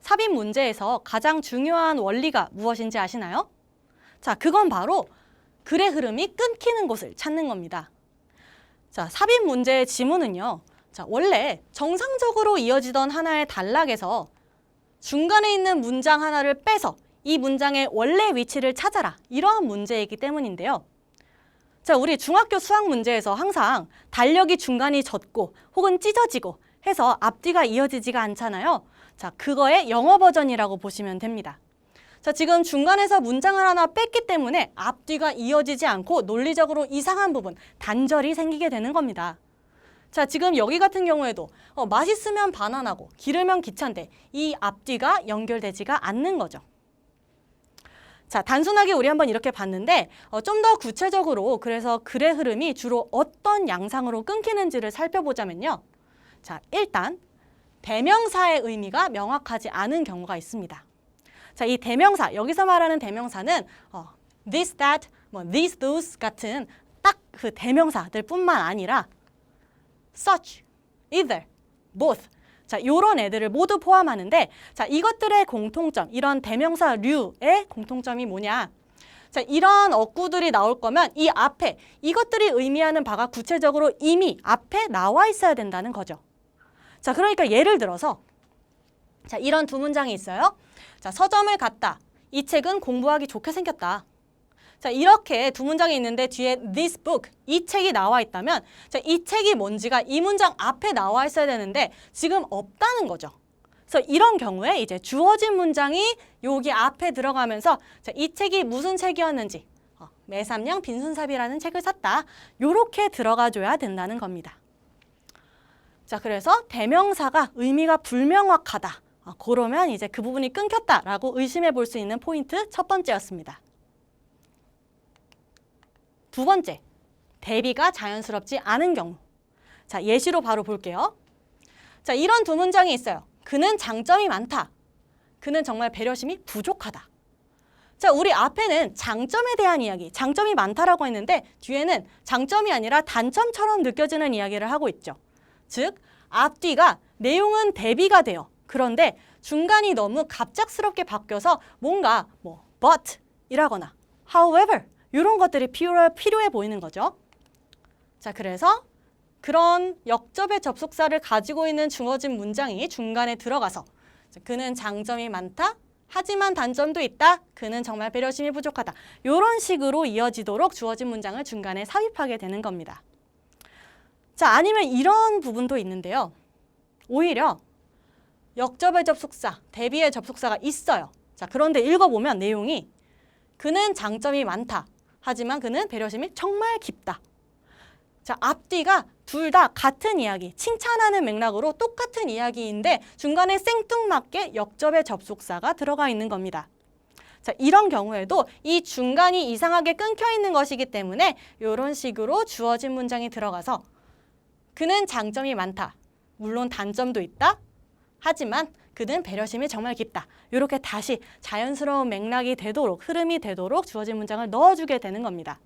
삽입 문제에서 가장 중요한 원리가 무엇인지 아시나요? 자, 그건 바로 글의 흐름이 끊기는 곳을 찾는 겁니다. 자, 삽입 문제의 지문은요. 자, 원래 정상적으로 이어지던 하나의 단락에서 중간에 있는 문장 하나를 빼서 이 문장의 원래 위치를 찾아라. 이러한 문제이기 때문인데요. 자, 우리 중학교 수학 문제에서 항상 달력이 중간이 젖고 혹은 찢어지고 해서 앞뒤가 이어지지가 않잖아요. 자, 그거의 영어 버전이라고 보시면 됩니다. 자, 지금 중간에서 문장을 하나 뺐기 때문에 앞뒤가 이어지지 않고 논리적으로 이상한 부분, 단절이 생기게 되는 겁니다. 자, 지금 여기 같은 경우에도 맛있으면 바나나고 기르면 기차인데 이 앞뒤가 연결되지가 않는 거죠. 자, 단순하게 우리 한번 이렇게 봤는데 좀 더 구체적으로 그래서 글의 흐름이 주로 어떤 양상으로 끊기는지를 살펴보자면요. 자, 일단 대명사의 의미가 명확하지 않은 경우가 있습니다. 자, 이 대명사, 여기서 말하는 대명사는 this, that, these, those 같은 딱 그 대명사들 뿐만 아니라 such, either, both. 자, 요런 애들을 모두 포함하는데 자, 이것들의 공통점, 이런 대명사류의 공통점이 뭐냐? 자, 이런 어구들이 나올 거면 이 앞에 이것들이 의미하는 바가 구체적으로 이미 앞에 나와 있어야 된다는 거죠. 자, 그러니까 예를 들어서 자, 이런 두 문장이 있어요. 자, 서점을 갔다. 이 책은 공부하기 좋게 생겼다. 자, 이렇게 두 문장이 있는데 뒤에 this book, 이 책이 나와 있다면 자, 이 책이 뭔지가 이 문장 앞에 나와 있어야 되는데 지금 없다는 거죠. 그래서 이런 경우에 이제 주어진 문장이 여기 앞에 들어가면서 자, 이 책이 무슨 책이었는지 매삼령 빈순삽이라는 책을 샀다. 요렇게 들어가줘야 된다는 겁니다. 자, 그래서 대명사가 의미가 불명확하다. 그러면 이제 그 부분이 끊겼다라고 의심해 볼 수 있는 포인트 첫 번째였습니다. 두 번째, 대비가 자연스럽지 않은 경우. 자, 예시로 바로 볼게요. 자, 이런 두 문장이 있어요. 그는 장점이 많다. 그는 정말 배려심이 부족하다. 자, 우리 앞에는 장점에 대한 이야기, 장점이 많다라고 했는데 뒤에는 장점이 아니라 단점처럼 느껴지는 이야기를 하고 있죠. 즉, 앞뒤가 내용은 대비가 돼요. 그런데 중간이 너무 갑작스럽게 바뀌어서 뭔가 but 이라거나 however 이런 것들이 필요해 보이는 거죠. 자, 그래서 그런 역접의 접속사를 가지고 있는 주어진 문장이 중간에 들어가서 그는 장점이 많다. 하지만 단점도 있다. 그는 정말 배려심이 부족하다. 이런 식으로 이어지도록 주어진 문장을 중간에 삽입하게 되는 겁니다. 자, 아니면 이런 부분도 있는데요. 오히려 역접의 접속사, 대비의 접속사가 있어요. 자, 그런데 읽어보면 내용이 그는 장점이 많다. 하지만 그는 배려심이 정말 깊다. 자, 앞뒤가 둘 다 같은 이야기, 칭찬하는 맥락으로 똑같은 이야기인데 중간에 생뚱맞게 역접의 접속사가 들어가 있는 겁니다. 자, 이런 경우에도 이 중간이 이상하게 끊겨 있는 것이기 때문에 이런 식으로 주어진 문장이 들어가서 그는 장점이 많다. 물론 단점도 있다. 하지만 그는 배려심이 정말 깊다. 이렇게 다시 자연스러운 맥락이 되도록, 흐름이 되도록 주어진 문장을 넣어주게 되는 겁니다.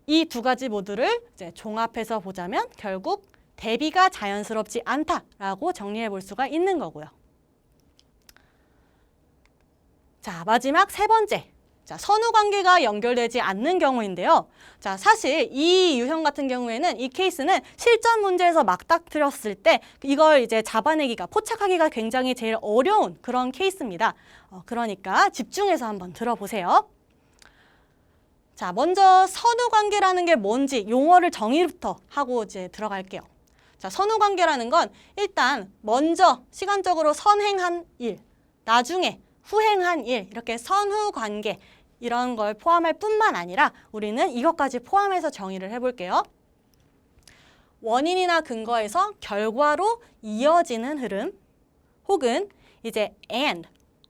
이 두 가지 모두를 이제 종합해서 보자면 결국 대비가 자연스럽지 않다라고 정리해 볼 수가 있는 거고요. 자, 마지막 세 번째. 자, 선후 관계가 연결되지 않는 경우인데요. 자, 사실 이 유형 같은 경우에는 이 케이스는 실전 문제에서 맞닥뜨렸을 때 이걸 이제 잡아내기가, 포착하기가 굉장히 제일 어려운 그런 케이스입니다. 그러니까 집중해서 한번 들어보세요. 자, 먼저 선후 관계라는 게 뭔지 용어를 정의부터 하고 이제 들어갈게요. 자, 선후 관계라는 건 일단 먼저 시간적으로 선행한 일, 나중에 후행한 일, 이렇게 선후 관계 이런 걸 포함할 뿐만 아니라 우리는 이것까지 포함해서 정의를 해볼게요. 원인이나 근거에서 결과로 이어지는 흐름 혹은 이제 and,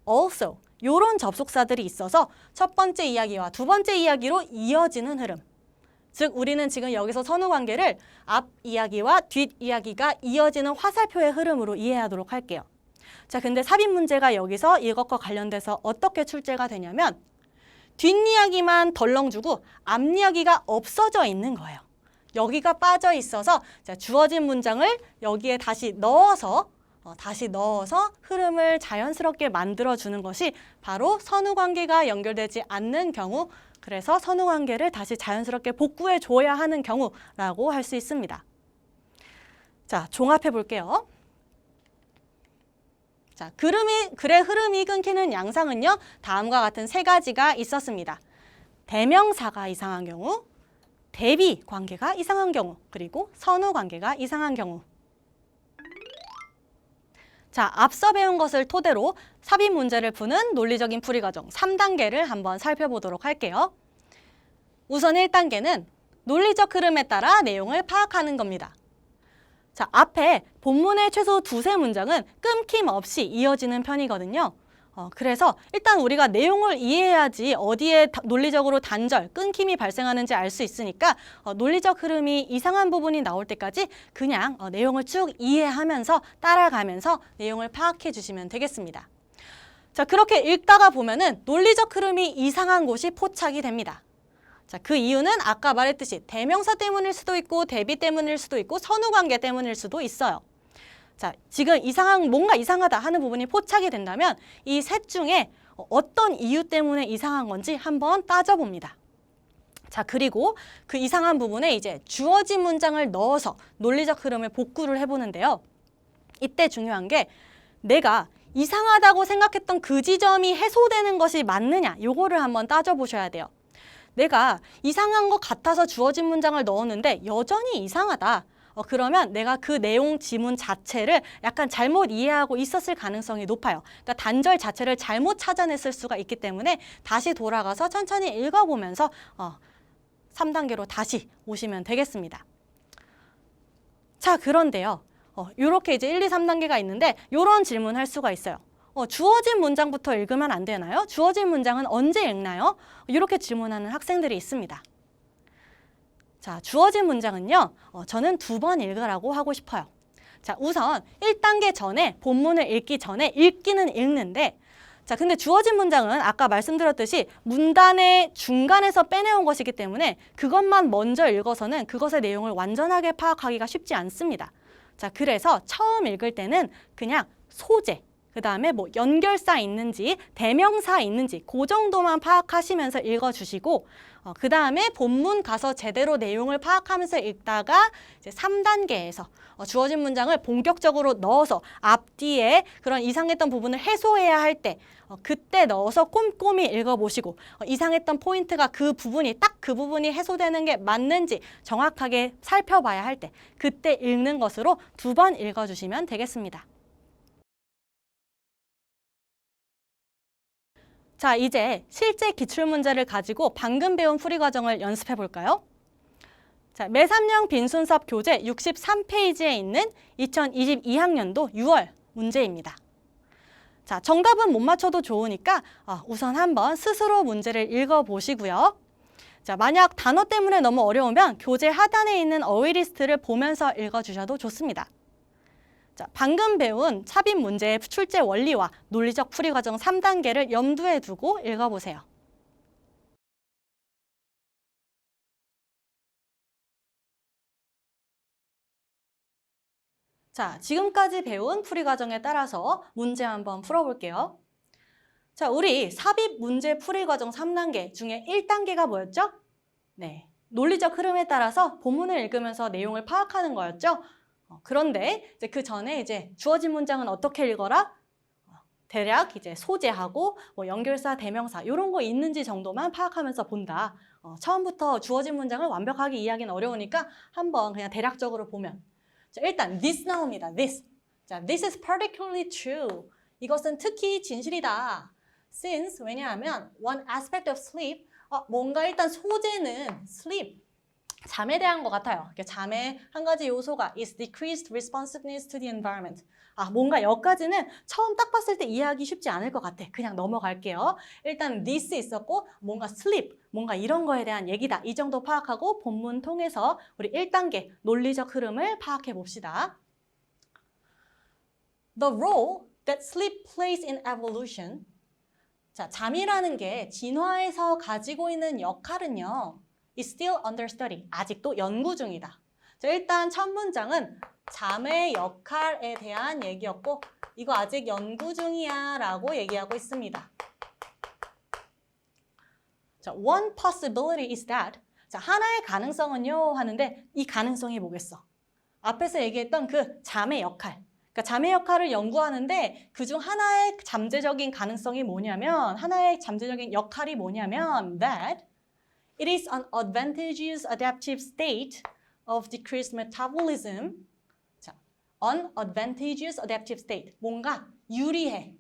also 이런 접속사들이 있어서 첫 번째 이야기와 두 번째 이야기로 이어지는 흐름. 즉 우리는 지금 여기서 선후 관계를 앞 이야기와 뒷 이야기가 이어지는 화살표의 흐름으로 이해하도록 할게요. 자, 근데 삽입 문제가 여기서 이것과 관련돼서 어떻게 출제가 되냐면 뒷이야기만 덜렁 주고 앞이야기가 없어져 있는 거예요. 여기가 빠져 있어서 자, 주어진 문장을 여기에 다시 넣어서 다시 넣어서 흐름을 자연스럽게 만들어주는 것이 바로 선후관계가 연결되지 않는 경우, 그래서 선후관계를 다시 자연스럽게 복구해 줘야 하는 경우라고 할 수 있습니다. 자, 종합해 볼게요. 자, 글의 흐름이 끊기는 양상은요, 다음과 같은 세 가지가 있었습니다. 대명사가 이상한 경우, 대비 관계가 이상한 경우, 그리고 선후 관계가 이상한 경우. 자, 앞서 배운 것을 토대로 삽입 문제를 푸는 논리적인 풀이 과정 3단계를 한번 살펴보도록 할게요. 우선 1단계는 논리적 흐름에 따라 내용을 파악하는 겁니다. 자, 앞에 본문의 최소 두세 문장은 끊김없이 이어지는 편이거든요. 그래서 일단 우리가 내용을 이해해야지 어디에 논리적으로 단절, 끊김이 발생하는지 알 수 있으니까 논리적 흐름이 이상한 부분이 나올 때까지 그냥 내용을 쭉 이해하면서 따라가면서 내용을 파악해 주시면 되겠습니다. 자, 그렇게 읽다가 보면은 논리적 흐름이 이상한 곳이 포착이 됩니다. 자, 그 이유는 아까 말했듯이 대명사 때문일 수도 있고 대비 때문일 수도 있고 선후관계 때문일 수도 있어요. 자, 지금 뭔가 이상하다 하는 부분이 포착이 된다면 이 셋 중에 어떤 이유 때문에 이상한 건지 한번 따져봅니다. 자, 그리고 그 이상한 부분에 이제 주어진 문장을 넣어서 논리적 흐름을 복구를 해보는데요. 이때 중요한 게 내가 이상하다고 생각했던 그 지점이 해소되는 것이 맞느냐, 요거를 한번 따져보셔야 돼요. 내가 이상한 것 같아서 주어진 문장을 넣었는데 여전히 이상하다. 그러면 내가 그 내용 지문 자체를 약간 잘못 이해하고 있었을 가능성이 높아요. 그러니까 단절 자체를 잘못 찾아냈을 수가 있기 때문에 다시 돌아가서 천천히 읽어보면서 3단계로 다시 오시면 되겠습니다. 자, 그런데요. 이렇게 이제 1, 2, 3단계가 있는데 이런 질문 할 수가 있어요. 주어진 문장부터 읽으면 안 되나요? 주어진 문장은 언제 읽나요? 이렇게 질문하는 학생들이 있습니다. 자, 주어진 문장은요, 저는 2번 읽으라고 하고 싶어요. 자, 우선 1단계 전에 본문을 읽기 전에 읽기는 읽는데, 자, 근데 주어진 문장은 아까 말씀드렸듯이 문단의 중간에서 빼내온 것이기 때문에 그것만 먼저 읽어서는 그것의 내용을 완전하게 파악하기가 쉽지 않습니다. 자, 그래서 처음 읽을 때는 그냥 소재, 그 다음에 뭐 연결사 있는지 대명사 있는지 그 정도만 파악하시면서 읽어주시고 그 다음에 본문 가서 제대로 내용을 파악하면서 읽다가 이제 3단계에서 주어진 문장을 본격적으로 넣어서 앞뒤에 그런 이상했던 부분을 해소해야 할 때 그때 넣어서 꼼꼼히 읽어보시고 이상했던 포인트가 그 부분이 딱 그 부분이 해소되는 게 맞는지 정확하게 살펴봐야 할 때 그때 읽는 것으로 2번 읽어주시면 되겠습니다. 자, 이제 실제 기출문제를 가지고 방금 배운 풀이 과정을 연습해 볼까요? 자, 매3형 빈순섭 교재 63페이지에 있는 2022학년도 6월 문제입니다. 자, 정답은 못 맞춰도 좋으니까 우선 한번 스스로 문제를 읽어보시고요. 자, 만약 단어 때문에 너무 어려우면 교재 하단에 있는 어휘 리스트를 보면서 읽어주셔도 좋습니다. 자, 방금 배운 삽입 문제의 출제 원리와 논리적 풀이 과정 3단계를 염두에 두고 읽어보세요. 자, 지금까지 배운 풀이 과정에 따라서 문제 한번 풀어볼게요. 자, 우리 삽입 문제 풀이 과정 3단계 중에 1단계가 뭐였죠? 네, 논리적 흐름에 따라서 본문을 읽으면서 내용을 파악하는 거였죠? 그런데 이제 그 전에 이제 주어진 문장은 어떻게 읽어라? 대략 이제 소재하고 뭐 연결사, 대명사 이런 거 있는지 정도만 파악하면서 본다. 처음부터 주어진 문장을 완벽하게 이해하기는 어려우니까 한번 그냥 대략적으로 보면 자, 일단 this 나옵니다. this. 자, this is particularly true. 이것은 특히 진실이다. since 왜냐하면 one aspect of sleep 뭔가 일단 소재는 sleep 잠에 대한 것 같아요. 잠의 한 가지 요소가 is decreased responsiveness to the environment. 뭔가 여기까지는 처음 딱 봤을 때 이해하기 쉽지 않을 것 같아. 그냥 넘어갈게요. 일단 this 있었고 뭔가 sleep, 뭔가 이런 거에 대한 얘기다. 이 정도 파악하고 본문 통해서 우리 1단계 논리적 흐름을 파악해 봅시다. The role that sleep plays in evolution. 자, 잠이라는 게 진화에서 가지고 있는 역할은요. is still under study. 아직도 연구 중이다. 자, 일단 첫 문장은 잠의 역할에 대한 얘기였고 이거 아직 연구 중이야 라고 얘기하고 있습니다. 자, one possibility is that. 자, 하나의 가능성은요 하는데 이 가능성이 뭐겠어? 앞에서 얘기했던 그 잠의 역할. 그러니까 잠의 역할을 연구하는데 그중 하나의 잠재적인 가능성이 뭐냐면 하나의 잠재적인 역할이 뭐냐면 that it is an advantageous adaptive state of decreased metabolism. 자, an advantageous adaptive state. 뭔가 유리해.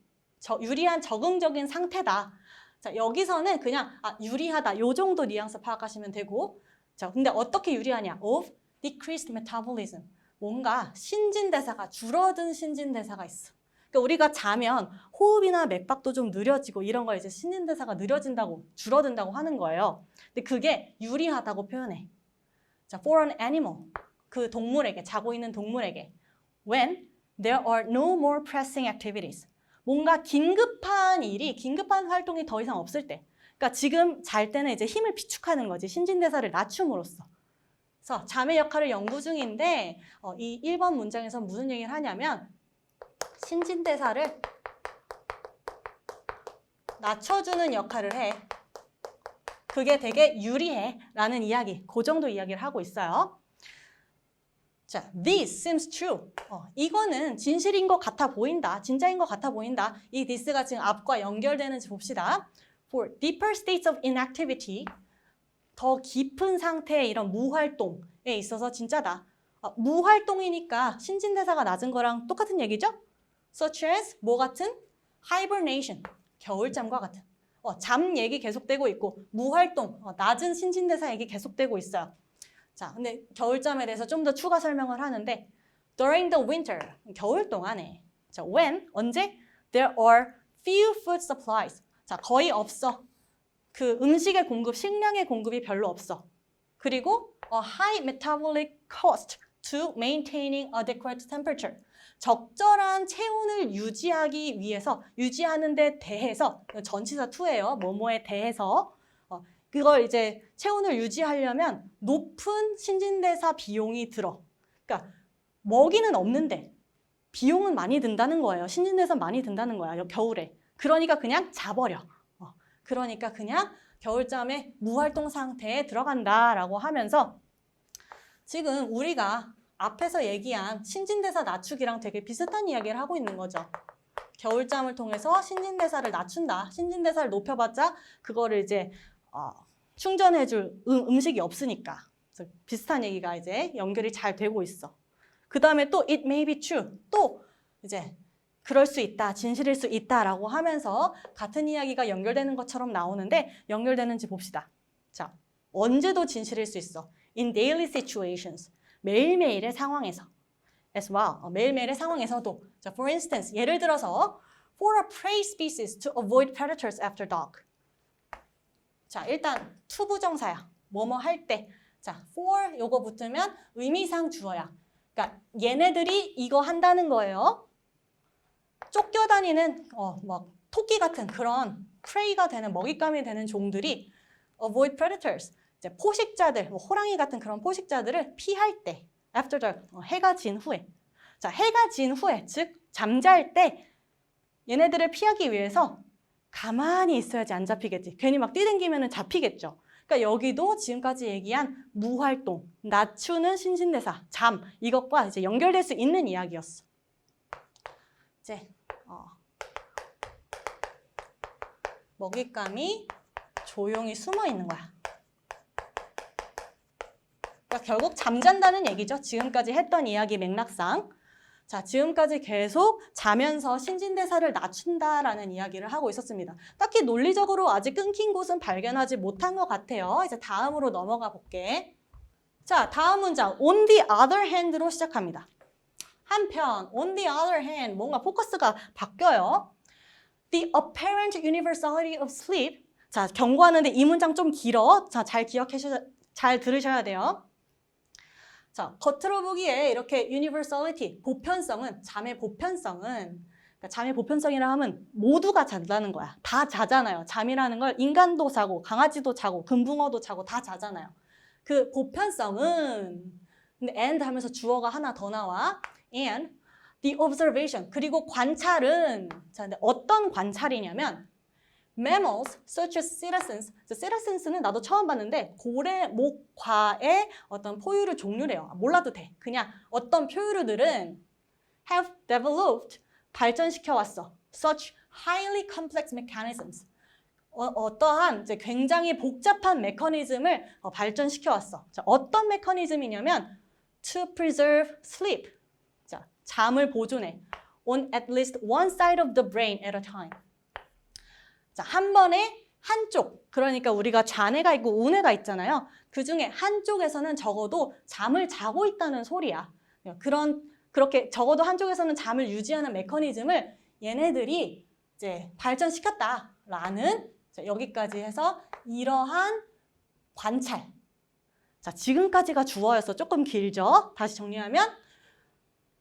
유리한 적응적인 상태다. 자, 여기서는 그냥 유리하다. 요 정도 뉘앙스 파악하시면 되고. 자, 근데 어떻게 유리하냐? of decreased metabolism. 뭔가 신진대사가 줄어든 신진대사가 있어. 그러니까 우리가 자면 호흡이나 맥박도 좀 느려지고 이런 거 이제 신진대사가 느려진다고 줄어든다고 하는 거예요. 근데 그게 유리하다고 표현해. 자, for an animal. 그 동물에게 자고 있는 동물에게 when there are no more pressing activities. 뭔가 긴급한 일이, 긴급한 활동이 더 이상 없을 때. 그러니까 지금 잘 때는 이제 힘을 비축하는 거지. 신진대사를 낮춤으로써. 그래서 잠의 역할을 연구 중인데 이 1번 문장에서 무슨 얘기를 하냐면 신진대사를 낮춰주는 역할을 해. 그게 되게 유리해 라는 이야기. 그 정도 이야기를 하고 있어요. 자, this seems true. 이거는 진실인 것 같아 보인다. 진짜인 것 같아 보인다. 이 this가 지금 앞과 연결되는지 봅시다. For deeper states of inactivity, 더 깊은 상태의 이런 무활동에 있어서 진짜다. 무활동이니까 신진대사가 낮은 거랑 똑같은 얘기죠? Such as 뭐 같은? Hibernation, 겨울잠과 같은. 잠 얘기 계속되고 있고 무활동, 낮은 신진대사 얘기 계속되고 있어요. 자, 근데 겨울잠에 대해서 좀 더 추가 설명을 하는데 during the winter, 겨울 동안에 자, when, 언제? There are few food supplies. 자, 거의 없어. 그 음식의 공급, 식량의 공급이 별로 없어. 그리고 a high metabolic cost to maintaining adequate temperature. 적절한 체온을 유지하기 위해서, 유지하는 데 대해서, 전치사 to예요. 뭐뭐에 대해서. 그걸 이제 체온을 유지하려면 높은 신진대사 비용이 들어. 그러니까 먹이는 없는데 비용은 많이 든다는 거예요. 신진대사 많이 든다는 거야, 겨울에. 그러니까 그냥 자버려. 그러니까 그냥 겨울잠에 무활동 상태에 들어간다라고 하면서 지금 우리가 앞에서 얘기한 신진대사 낮추기랑 되게 비슷한 이야기를 하고 있는 거죠. 겨울잠을 통해서 신진대사를 낮춘다. 신진대사를 높여봤자 그거를 이제 충전해줄 음식이 없으니까. 그래서 비슷한 얘기가 이제 연결이 잘 되고 있어. 그 다음에 또 it may be true. 또 이제 그럴 수 있다, 진실일 수 있다라고 하면서 같은 이야기가 연결되는 것처럼 나오는데 연결되는지 봅시다. 자, 언제도 진실일 수 있어. In daily situations. 매일매일의 상황에서. As well. 매일매일의 상황에서도. 자, for instance, 예를 들어서 for a prey species to avoid predators after dark. 자, 일단 투부정사야. 뭐뭐 할 때. 자, for 요거 붙으면 의미상 주어야. 그러니까 얘네들이 이거 한다는 거예요. 쫓겨다니는 막 토끼 같은 그런 prey가 되는 먹잇감이 되는 종들이 avoid predators. 이제 포식자들, 호랑이 같은 그런 포식자들을 피할 때. after dark. 해가 진 후에. 자, 해가 진 후에, 즉 잠잘 때 얘네들을 피하기 위해서 가만히 있어야지 안 잡히겠지. 괜히 막 뛰댕기면 잡히겠죠. 그러니까 여기도 지금까지 얘기한 무활동, 낮추는 신진대사, 잠 이것과 이제 연결될 수 있는 이야기였어. 이제 먹잇감이 조용히 숨어 있는 거야. 그러니까 결국 잠잔다는 얘기죠. 지금까지 했던 이야기 맥락상. 자, 지금까지 계속 자면서 신진대사를 낮춘다라는 이야기를 하고 있었습니다. 딱히 논리적으로 아직 끊긴 곳은 발견하지 못한 것 같아요. 이제 다음으로 넘어가 볼게. 자, 다음 문장 on the other hand로 시작합니다. 한편 on the other hand 뭔가 포커스가 바뀌어요. The apparent universality of sleep. 자, 경고하는데 이 문장 좀 길어. 자, 잘 들으셔야 돼요. 자, 겉으로 보기에 이렇게 universality, 보편성은, 잠의 보편성은, 그러니까 잠의 보편성이라 하면 모두가 잔다는 거야. 다 자잖아요. 잠이라는 걸 인간도 자고, 강아지도 자고, 금붕어도 자고 다 자잖아요. 그 보편성은, 근데 and 하면서 주어가 하나 더 나와. And the observation. 그리고 관찰은 자, 근데 어떤 관찰이냐면 mammals such as citizens. citizens는 나도 처음 봤는데 고래, 목, 과의 어떤 포유류 종류래요. 몰라도 돼. 그냥 어떤 포유류들은 have developed 발전시켜 왔어. such highly complex mechanisms. 어떠한 이제 굉장히 복잡한 메커니즘을 발전시켜 왔어. 자, 어떤 메커니즘이냐면 to preserve sleep. 자, 잠을 보존해. on at least one side of the brain at a time. 자, 한 번에 한쪽, 그러니까 우리가 좌뇌가 있고 우뇌가 있잖아요. 그 중에 한쪽에서는 적어도 잠을 자고 있다는 소리야. 그렇게 적어도 한쪽에서는 잠을 유지하는 메커니즘을 얘네들이 이제 발전시켰다라는 여기까지 해서 이러한 관찰. 자, 지금까지가 주어였어. 조금 길죠? 다시 정리하면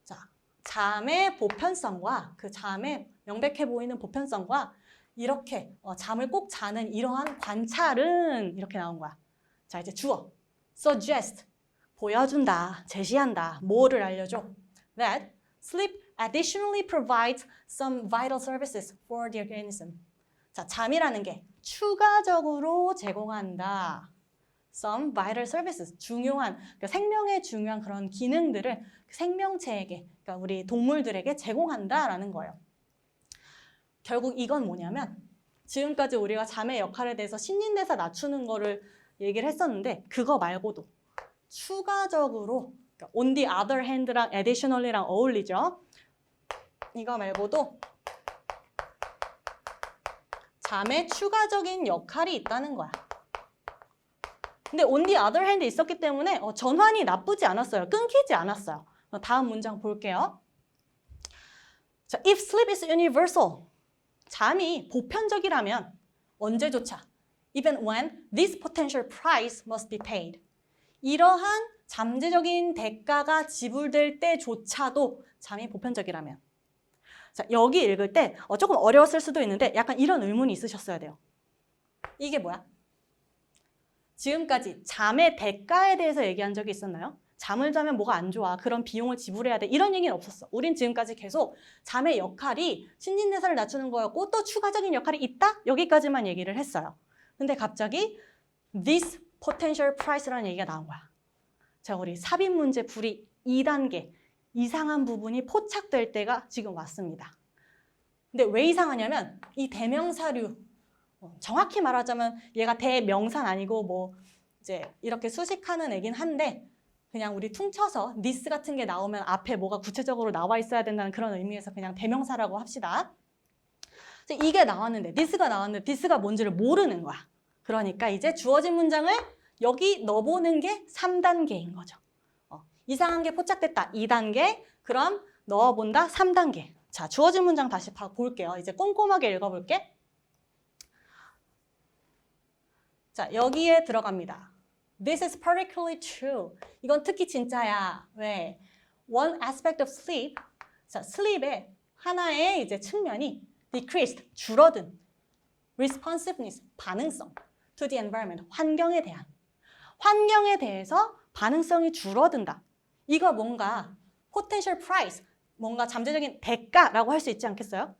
자, 잠의 보편성과 그 잠의 명백해 보이는 보편성과 이렇게 잠을 꼭 자는 이러한 관찰은 이렇게 나온 거야. 자, 이제 주어. suggest. 보여준다, 제시한다. 뭐를 알려줘? That sleep additionally provides some vital services for the organism. 자, 잠이라는 게 추가적으로 제공한다. Some vital services. 중요한, 그러니까 생명에 중요한 그런 기능들을 생명체에게, 그러니까 우리 동물들에게 제공한다라는 거예요. 결국 이건 뭐냐면 지금까지 우리가 잠의 역할에 대해서 신진대사 낮추는 거를 얘기를 했었는데 그거 말고도 추가적으로 그러니까 on the other hand랑 additionally랑 어울리죠. 이거 말고도 잠에 추가적인 역할이 있다는 거야. 근데 on the other hand 있었기 때문에 전환이 나쁘지 않았어요. 끊기지 않았어요. 다음 문장 볼게요. 자, if sleep is universal. 잠이 보편적이라면 언제조차 even when this potential price must be paid. 이러한 잠재적인 대가가 지불될 때조차도 잠이 보편적이라면. 자, 여기 읽을 때 조금 어려웠을 수도 있는데 약간 이런 의문이 있으셨어야 돼요. 이게 뭐야? 지금까지 잠의 대가에 대해서 얘기한 적이 있었나요? 잠을 자면 뭐가 안 좋아. 그런 비용을 지불해야 돼. 이런 얘기는 없었어. 우린 지금까지 계속 잠의 역할이 신진대사를 낮추는 거였고 또 추가적인 역할이 있다? 여기까지만 얘기를 했어요. 근데 갑자기 this potential price라는 얘기가 나온 거야. 자, 우리 삽입 문제 풀이 2단계 이상한 부분이 포착될 때가 지금 왔습니다. 근데 왜 이상하냐면 이 대명사류 정확히 말하자면 얘가 대명사는 아니고 뭐 이제 이렇게 수식하는 애긴 한데 그냥 우리 퉁쳐서 this 같은 게 나오면 앞에 뭐가 구체적으로 나와 있어야 된다는 그런 의미에서 그냥 대명사라고 합시다. 이게 나왔는데 this가 나왔는데 this가 뭔지를 모르는 거야. 그러니까 이제 주어진 문장을 여기 넣어보는 게 3단계인 거죠. 이상한 게 포착됐다. 2단계. 그럼 넣어본다. 3단계. 자, 주어진 문장 다시 볼게요. 이제 꼼꼼하게 읽어볼게. 자, 여기에 들어갑니다. This is particularly true. 이건 특히 진짜야. 왜? One aspect of sleep. 자, sleep의 하나의 이제 측면이 decreased, 줄어든. responsiveness, 반응성. to the environment, 환경에 대한. 환경에 대해서 반응성이 줄어든다. 이거 뭔가 potential price, 뭔가 잠재적인 대가라고 할 수 있지 않겠어요?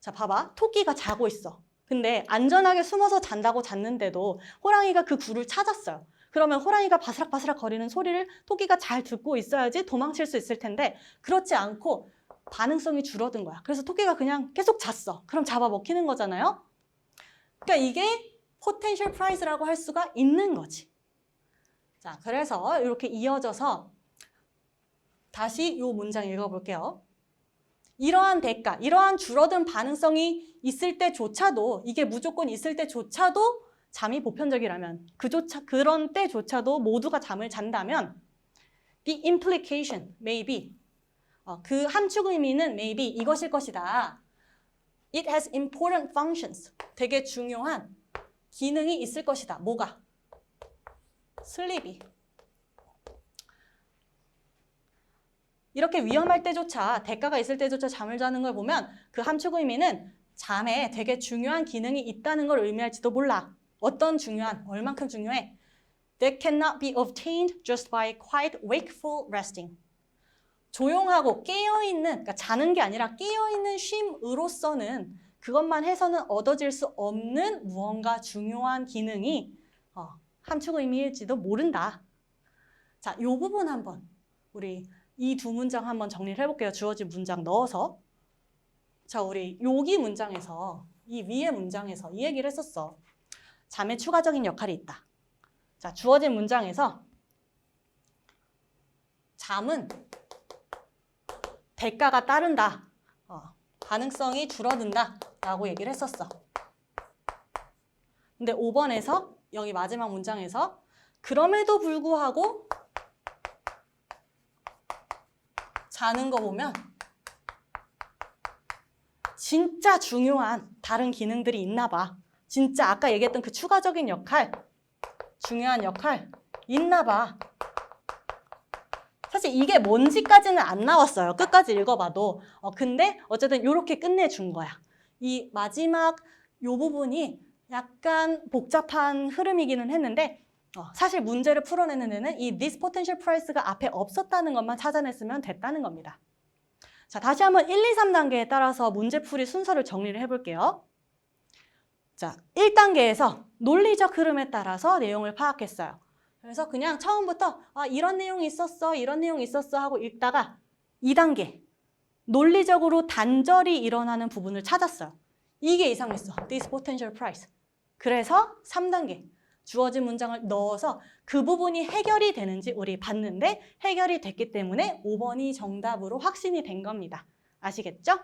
자, 봐봐. 토끼가 자고 있어. 근데 안전하게 숨어서 잔다고 잤는데도 호랑이가 그 굴을 찾았어요. 그러면 호랑이가 바스락바스락 거리는 소리를 토끼가 잘 듣고 있어야지 도망칠 수 있을 텐데 그렇지 않고 반응성이 줄어든 거야. 그래서 토끼가 그냥 계속 잤어. 그럼 잡아먹히는 거잖아요. 그러니까 이게 potential price라고 할 수가 있는 거지. 자, 그래서 이렇게 이어져서 다시 이 문장 읽어볼게요. 이러한 대가, 이러한 줄어든 반응성이 있을 때조차도 이게 무조건 있을 때조차도 잠이 보편적이라면 그런 때조차도 모두가 잠을 잔다면 the implication may be 그 함축 의미는 maybe 이것일 것이다. It has important functions. 되게 중요한 기능이 있을 것이다. 뭐가? 슬립이. 이렇게 위험할 때조차 대가가 있을 때조차 잠을 자는 걸 보면 그 함축 의미는 잠에 되게 중요한 기능이 있다는 걸 의미할지도 몰라. 어떤 중요한, 얼만큼 중요해? that cannot be obtained just by quiet wakeful resting. 조용하고 깨어있는, 그러니까 자는 게 아니라 깨어있는 쉼으로서는 그것만 해서는 얻어질 수 없는 무언가 중요한 기능이 함축 의미일지도 모른다. 자, 이 부분 한번 우리 이 두 문장 한번 정리를 해볼게요. 주어진 문장 넣어서. 자, 우리 여기 문장에서 이 위의 문장에서 이 얘기를 했었어. 잠에 추가적인 역할이 있다. 자, 주어진 문장에서 잠은 대가가 따른다. 가능성이 줄어든다 라고 얘기를 했었어. 근데 5번에서 여기 마지막 문장에서 그럼에도 불구하고 자는 거 보면 진짜 중요한 다른 기능들이 있나 봐. 진짜 아까 얘기했던 그 추가적인 역할, 중요한 역할 있나 봐. 사실 이게 뭔지까지는 안 나왔어요. 끝까지 읽어봐도. 근데 어쨌든 이렇게 끝내준 거야. 이 마지막 요 부분이 약간 복잡한 흐름이기는 했는데 사실 문제를 풀어내는 데는 이 this potential price가 앞에 없었다는 것만 찾아냈으면 됐다는 겁니다. 자, 다시 한번 1, 2, 3단계에 따라서 문제풀이 순서를 정리를 해볼게요. 자, 1단계에서 논리적 흐름에 따라서 내용을 파악했어요. 그래서 그냥 처음부터 이런 내용이 있었어, 이런 내용이 있었어 하고 읽다가 2단계, 논리적으로 단절이 일어나는 부분을 찾았어요. 이게 이상했어. This potential price. 그래서 3단계, 주어진 문장을 넣어서 그 부분이 해결이 되는지 우리 봤는데 해결이 됐기 때문에 5번이 정답으로 확신이 된 겁니다. 아시겠죠?